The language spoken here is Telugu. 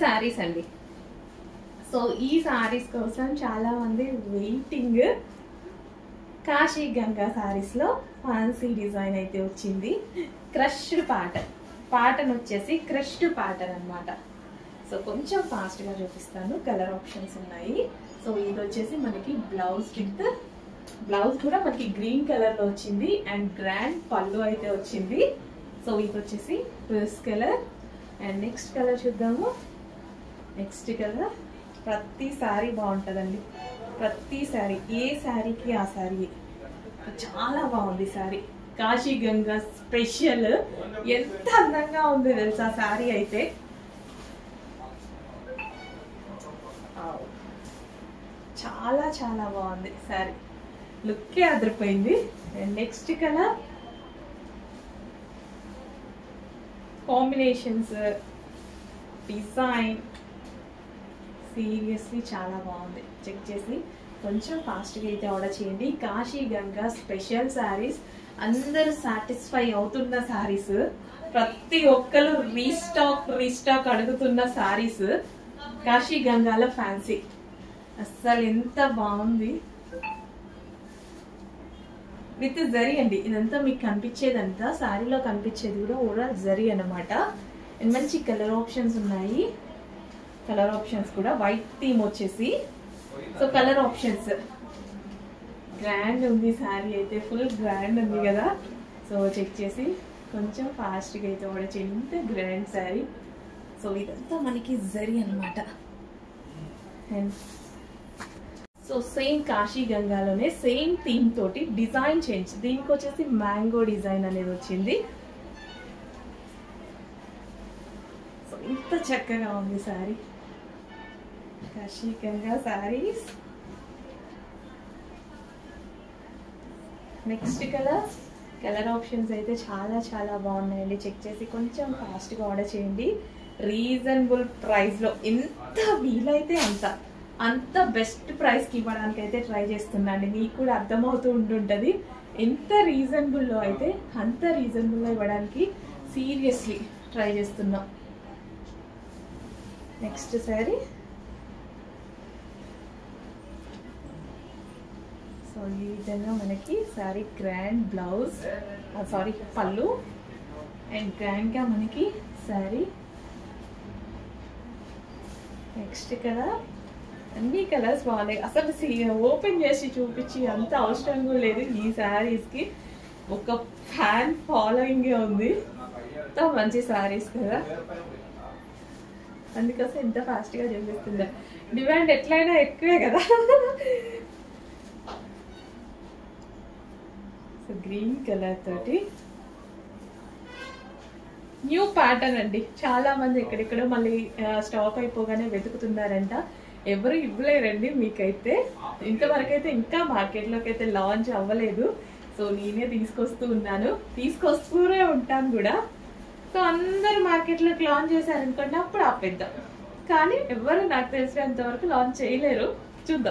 సారీస్ అండి. సో ఈ సారీస్ కోసం చాలా మంది వెయిటింగ్. కాశీ గంగా సారీస్ లో ఫ్యాన్సీ డిజైన్ అయితే వచ్చింది. క్రష్డ్ ప్యాటర్న్ వచ్చేసి క్రష్డ్ ప్యాటర్న్ అన్నమాట. సో కొంచెం ఫాస్ట్ గా చూపిస్తాను. కలర్ ఆప్షన్స్ ఉన్నాయి. సో ఇది వచ్చేసి మనకి బ్లౌజ్ కూడా మనకి గ్రీన్ కలర్ లో వచ్చింది అండ్ గ్రాండ్ పళ్ళు అయితే వచ్చింది. సో ఇది వచ్చేసి rose colour and next colour చూద్దాము. నెక్స్ట్ కలర్ ప్రతి సారీ బాగుంటుందండి. ప్రతి సారీ ఏ సారీకి ఆ సారీ చాలా బాగుంది. Sorry Kashi Ganga special. ఎంత అందంగా ఉంది తెలుసా సారీ అయితే. చాలా చాలా బాగుంది సారీ. లుక్కే అదిరిపోయింది. And next colour combinations design seriously చాలా బాగుంది. చెక్ చేసి కొంచెం ఫాస్ట్గా అయితే ఆర్డర్ చేయండి. కాశీ గంగా స్పెషల్ శారీస్, అందరూ సాటిస్ఫై అవుతున్న శారీస్, ప్రతి ఒక్కరు రీస్టాక్ అడుగుతున్న శారీస్ కాశీ గంగాలో ఫ్యాన్సీ. అస్సలు ఎంత బాగుంది. విత్ జరీ అండి. ఇదంతా మీకు కనిపించేదంతా శారీలో కనిపించేది కూడా ఓవరాల్ జరీ అన్నమాట. అండ్ మంచి కలర్ ఆప్షన్స్ ఉన్నాయి. కలర్ ఆప్షన్స్ కూడా వైట్ థీమ్ వచ్చేసి. సో కలర్ ఆప్షన్స్ గ్రాండ్ ఉంది. శారీ అయితే ఫుల్ గ్రాండ్ ఉంది కదా. సో చెక్ చేసి కొంచెం ఫాస్ట్గా అయితే ఆర్డర్ చేయండి. ఇంత గ్రాండ్ శారీ. సో ఇదంతా మనకి జరీ అనమాట. అండ్ సో సేమ్ కాశీ గంగాలోనే సేమ్ థీమ్ తోటి డిజైన్ చేంజ్. దీనికి వచ్చేసి మ్యాంగో డిజైన్ అనేది వచ్చింది. సో ఇంత చక్కగా ఉంది sari. Kashi Ganga saris. Next colour options అయితే చాలా చాలా బాగున్నాయండి. చెక్ చేసి కొంచెం ఫాస్ట్గా ఆర్డర్ చేయండి. రీజనబుల్ ప్రైస్లో ఎంత వీలైతే అంత బెస్ట్ ప్రైస్కి ఇవ్వడానికి అయితే ట్రై చేస్తున్నాండి. మీకు కూడా అర్థమవుతూ ఉంటుంటుంది. ఎంత రీజనబుల్లో అయితే అంత రీజనబుల్లో ఇవ్వడానికి సీరియస్లీ ట్రై చేస్తున్నాం. నెక్స్ట్ శారీ. సో ఈ విధంగా మనకి శారీ గ్రాండ్ బ్లౌజ్, పళ్ళు అండ్ గ్రాండ్గా మనకి శారీ. Next colour. అన్ని కలర్స్ బాగున్నాయి. అసలు ఓపెన్ చేసి చూపించి అంత అవసరం కూడా లేదు. ఈ శారీస్కి ఒక ఫ్యాన్ ఫాలోయింగే ఉంది. ఎంత మంచి శారీస్ కదా, అందుకోసం ఎంత ఫాస్ట్గా చూపిస్తుందా. డిమాండ్ ఎట్లయినా ఎక్కువే కదా. సో గ్రీన్ కలర్ తోటి న్యూ ప్యాటర్న్ అండి. చాలా మంది ఎక్కడెక్కడో మళ్ళీ స్టాక్ అయిపోగానే వెతుకుతున్నారంట. ఎవరు ఇవ్వలేరండి మీకైతే. ఇంతవరకైతే ఇంకా మార్కెట్లోకి అయితే లాంచ్ అవ్వలేదు. సో నేనే తీసుకొస్తూనే ఉంటాను కూడా. సో అందరు మార్కెట్లోకి లాంచ్ చేశారనుకోండి, అప్పుడు ఆపేద్దాం. కానీ ఎవరు నాకు తెలిసినంత వరకు లాంచ్ చేయలేరు. చూద్దాం.